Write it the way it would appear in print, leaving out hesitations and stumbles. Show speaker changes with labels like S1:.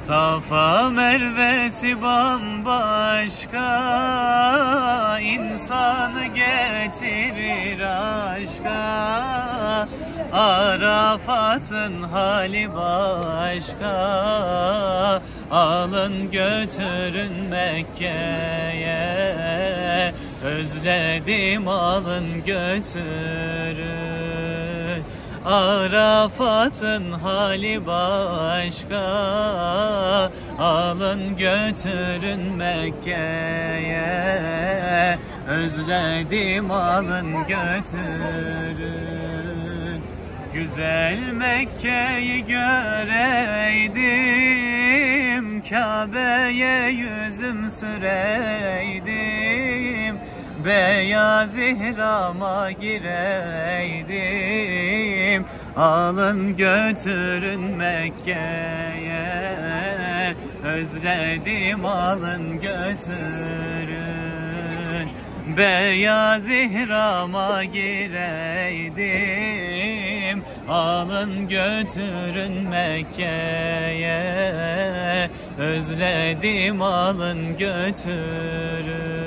S1: Safa Mervesi bambaşka, insanı getirir aşka. Arafat'ın hali başka, alın götürün Mekke'ye. Özledim, alın götürün. Arafat'ın hali başka, alın götürün Mekke'ye. Özledim, alın götürün. Güzel Mekke'yi göreydim, Kabe'ye yüzüm süreydim. Beyaz ihrama gireydim, alın götürün Mekke'ye. Özledim, alın götürün. Beyaz ihrama gireydim, alın götürün Mekke'ye. Özledim, alın götürün.